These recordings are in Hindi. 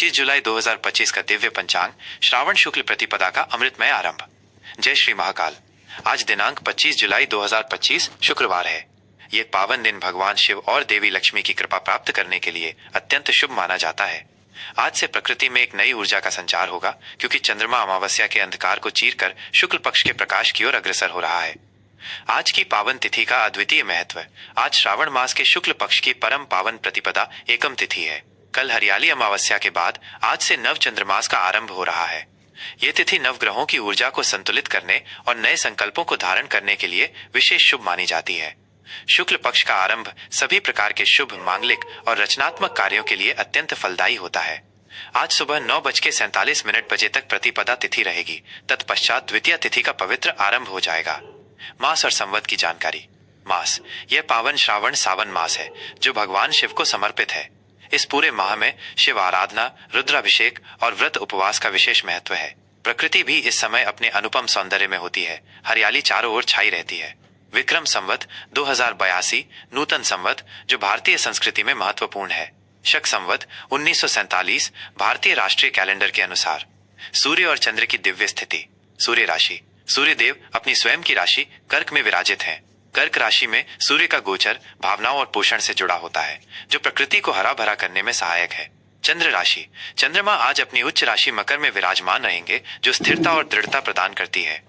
25 जुलाई 2025 का दिव्य पंचांग श्रावण शुक्ल प्रतिपदा का अमृतमय आरंभ। जय श्री महाकाल। आज दिनांक 25 जुलाई 2025 शुक्रवार है। ये पावन दिन भगवान शिव और देवी लक्ष्मी की कृपा प्राप्त करने के लिए अत्यंत शुभ माना जाता है। आज से प्रकृति में एक नई ऊर्जा का संचार होगा, क्योंकि चंद्रमा अमावस्या के अंधकार को चीरकर शुक्ल पक्ष के प्रकाश की ओर अग्रसर हो रहा है। आज की पावन तिथि का अद्वितीय महत्व। आज श्रावण मास के शुक्ल पक्ष की परम पावन प्रतिपदा एकम तिथि है। कल हरियाली अमावस्या के बाद आज से नव चंद्रमास का आरंभ हो रहा है। ये तिथि नवग्रहों की ऊर्जा को संतुलित करने और नए संकल्पों को धारण करने के लिए विशेष शुभ मानी जाती है। शुक्ल पक्ष का आरंभ सभी प्रकार के शुभ, मांगलिक और रचनात्मक कार्यों के लिए अत्यंत फलदायी होता है। आज सुबह 9:47 बजे तक प्रतिपदा तिथि रहेगी। तत्पश्चात द्वितीय तिथि का पवित्र आरंभ हो जाएगा। मास और संवत की जानकारी। मास, यह पावन श्रावण सावन मास है जो भगवान शिव को समर्पित है। इस पूरे माह में शिव आराधना, रुद्राभिषेक और व्रत उपवास का विशेष महत्व है। प्रकृति भी इस समय अपने अनुपम सौंदर्य में होती है। हरियाली चारों ओर छाई रहती है। विक्रम संवत 2082 नूतन संवत जो भारतीय संस्कृति में महत्वपूर्ण है। शक संवत 1947 भारतीय राष्ट्रीय कैलेंडर के अनुसार। सूर्य और चंद्र की दिव्य स्थिति। सूर्य राशि। सूर्य देव अपनी स्वयं की राशि कर्क में विराजित हैं। कर्क राशि में सूर्य का गोचर भावनाओं और पोषण से जुड़ा होता है, जो प्रकृति को हरा भरा करने में सहायक है। चंद्र राशि। चंद्रमा आज अपनी उच्च राशि मकर में विराजमान रहेंगे, जो स्थिरता और दृढ़ता प्रदान करती है।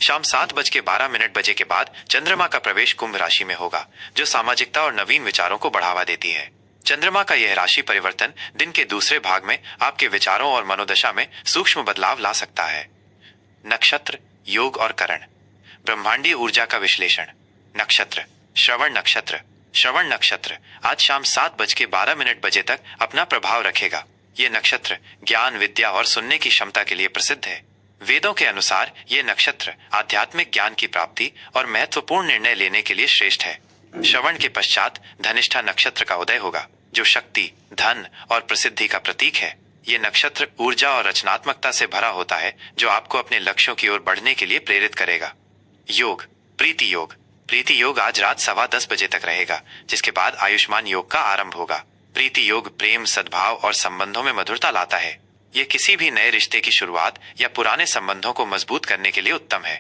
शाम 7:12 के बाद चंद्रमा का प्रवेश कुंभ राशि में होगा, जो सामाजिकता और नवीन विचारों को बढ़ावा देती है। चंद्रमा का यह राशि परिवर्तन दिन के दूसरे भाग में आपके विचारों और मनोदशा में सूक्ष्म बदलाव ला सकता है। नक्षत्र, योग और करण। ब्रह्मांडीय ऊर्जा का विश्लेषण। नक्षत्र। श्रवण नक्षत्र। श्रवण नक्षत्र आज शाम 7:12 तक अपना प्रभाव रखेगा। ये नक्षत्र ज्ञान, विद्या और सुनने की क्षमता के लिए प्रसिद्ध है। वेदों के अनुसार ये नक्षत्र आध्यात्मिक ज्ञान की प्राप्ति और महत्वपूर्ण निर्णय लेने के लिए श्रेष्ठ है। श्रवण के पश्चात धनिष्ठा नक्षत्र का उदय होगा, जो शक्ति, धन और प्रसिद्धि का प्रतीक है। ये नक्षत्र ऊर्जा और रचनात्मकता से भरा होता है, जो आपको अपने लक्ष्यों की ओर बढ़ने के लिए प्रेरित करेगा। योग। प्रीति योग। प्रीति योग आज रात 10:15 तक रहेगा, जिसके बाद आयुष्मान योग का आरंभ होगा। प्रीति योग प्रेम, सद्भाव और संबंधों में मधुरता लाता है। यह किसी भी नए रिश्ते की शुरुआत या पुराने संबंधों को मजबूत करने के लिए उत्तम है।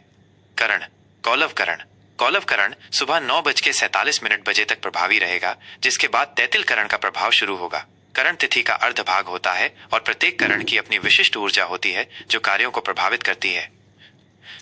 करण। कौलव करण। कौलव करण सुबह 9:47 तक प्रभावी रहेगा, जिसके बाद तैतिल करण का प्रभाव शुरू होगा। करण तिथि का अर्ध भाग होता है और प्रत्येक करण की अपनी विशिष्ट ऊर्जा होती है, जो कार्यों को प्रभावित करती है।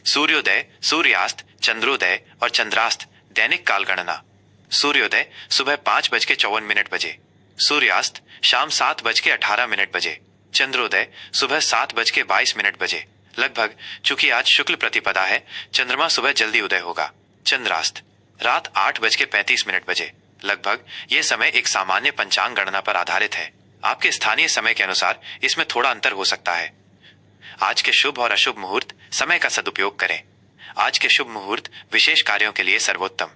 सूर्योदय, सूर्यास्त, चंद्रोदय और चंद्रास्त दैनिक काल गणना। सूर्योदय सुबह 5:54 सूर्यास्त शाम 7:18 चंद्रोदय सुबह 7:22 लगभग। चूंकि आज शुक्ल प्रतिपदा है, चंद्रमा सुबह जल्दी उदय होगा। चंद्रास्त रात 8:35 लगभग। यह समय एक सामान्य पंचांग गणना पर आधारित है। आपके स्थानीय समय के अनुसार इसमें थोड़ा अंतर हो सकता है। आज के शुभ और अशुभ मुहूर्त। समय का सदुपयोग करें। आज के शुभ मुहूर्त विशेष कार्यों के लिए सर्वोत्तम।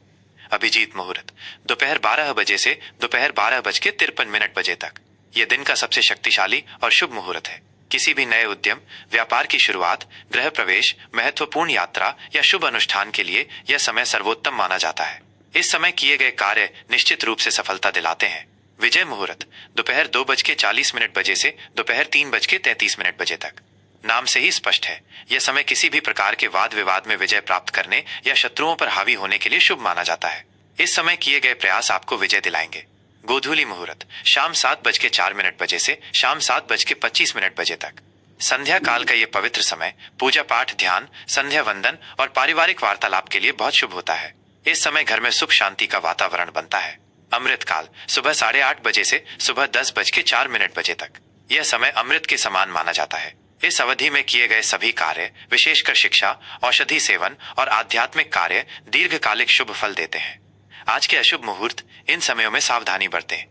अभिजीत मुहूर्त दोपहर 12 बजे से दोपहर 12:53 तक। यह दिन का सबसे शक्तिशाली और शुभ मुहूर्त है। किसी भी नए उद्यम, व्यापार की शुरुआत, गृह प्रवेश, महत्वपूर्ण यात्रा या शुभ अनुष्ठान के लिए यह समय सर्वोत्तम माना जाता है। इस समय किए गए कार्य निश्चित रूप से सफलता दिलाते हैं। विजय मुहूर्त दोपहर 2:40 से दोपहर 3:33 तक। नाम से ही स्पष्ट है, यह समय किसी भी प्रकार के वाद विवाद में विजय प्राप्त करने या शत्रुओं पर हावी होने के लिए शुभ माना जाता है। इस समय किए गए प्रयास आपको विजय दिलाएंगे। गोधूली मुहूर्त शाम 7:04 से शाम 7:25 तक। संध्या काल का यह पवित्र समय पूजा पाठ, ध्यान, संध्या वंदन और पारिवारिक वार्तालाप के लिए बहुत शुभ होता है। इस समय घर में सुख शांति का वातावरण बनता है। अमृत काल सुबह 8:30 से सुबह 10:04 तक। यह समय अमृत के समान माना जाता है। इस अवधि में किए गए सभी कार्य, विशेषकर शिक्षा, औषधि सेवन और आध्यात्मिक कार्य दीर्घकालिक शुभ फल देते हैं। आज के अशुभ मुहूर्त। इन समयों में सावधानी बरतें।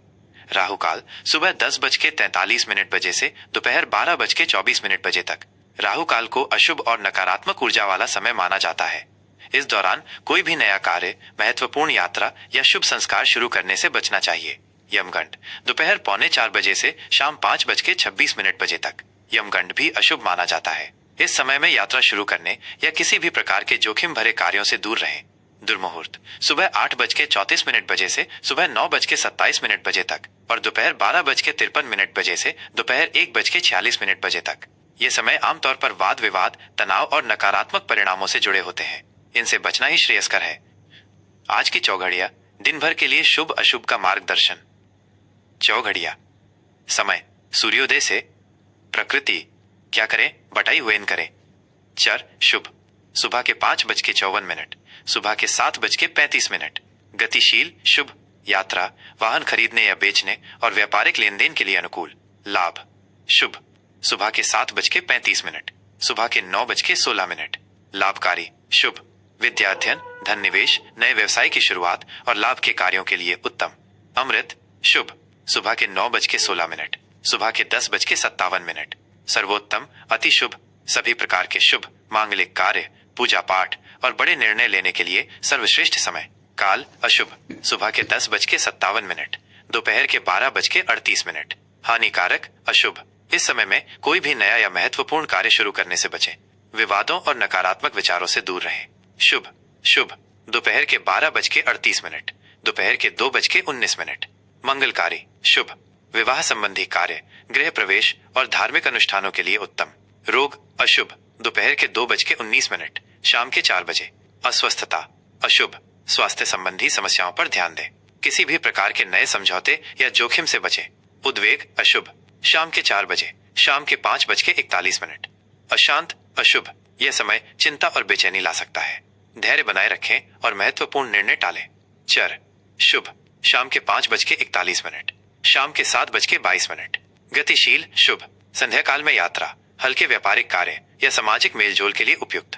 राहु काल सुबह 10:43 से दोपहर 12:24 तक। राहु काल को अशुभ और नकारात्मक ऊर्जा वाला समय माना जाता है। इस दौरान कोई भी नया कार्य, महत्वपूर्ण यात्रा या शुभ संस्कार शुरू करने से बचना चाहिए। यमगंड दोपहर 3:45 से शाम 5:26 तक। यमगंड भी अशुभ माना जाता है। इस समय में यात्रा शुरू करने या किसी भी प्रकार के जोखिम भरे कार्यों से दूर रहें। दुर्मुहूर्त सुबह 8:34 बजे से सुबह 9:27 बजे तक और दोपहर 12:53 बजे से दोपहर 1:46 बजे तक। ये समय आमतौर पर वाद विवाद, तनाव और नकारात्मक परिणामों से जुड़े होते हैं। इनसे बचना ही श्रेयस्कर है। आज की चौघड़िया दिन भर के लिए शुभ अशुभ का मार्गदर्शन। चौघड़िया समय सूर्योदय से प्रकृति क्या करें, बटाई हुएन करें। चर शुभ सुबह के 5:54, सुबह के 7:35। गतिशील शुभ यात्रा, वाहन खरीदने या बेचने और व्यापारिक लेन देन के लिए अनुकूल। लाभ शुभ सुबह के 7:35, सुबह के 9:16। लाभकारी शुभ विद्या अध्ययन, धन निवेश, नए व्यवसाय की शुरुआत और लाभ के कार्यों के लिए उत्तम। अमृत शुभ सुबह के 9:16, सुबह के 10:57। सर्वोत्तम अति शुभ सभी प्रकार के शुभ मांगलिक कार्य, पूजा पाठ और बड़े निर्णय लेने के लिए सर्वश्रेष्ठ समय। काल अशुभ सुबह के 10:57, दोपहर के 12:38। हानिकारक अशुभ इस समय में कोई भी नया या महत्वपूर्ण कार्य शुरू करने से बचें। विवादों और नकारात्मक विचारों से दूर रहें। शुभ शुभ दोपहर के 12:38, दोपहर के 2:19। मंगलकारी शुभ विवाह संबंधी कार्य, गृह प्रवेश और धार्मिक अनुष्ठानों के लिए उत्तम। रोग अशुभ दोपहर के 2:19, शाम के 4 बजे। अस्वस्थता अशुभ स्वास्थ्य संबंधी समस्याओं पर ध्यान दें। किसी भी प्रकार के नए समझौते या जोखिम से बचें। उद्वेग अशुभ शाम के 4 बजे, शाम के 5:41। अशांत अशुभ यह समय चिंता और बेचैनी ला सकता है। धैर्य बनाए रखें और महत्वपूर्ण निर्णय टालें। चर शुभ शाम के 5:41, शाम के 7:22। गतिशील शुभ संध्या काल में यात्रा, हल्के व्यापारिक कार्य या सामाजिक मेलजोल के लिए उपयुक्त।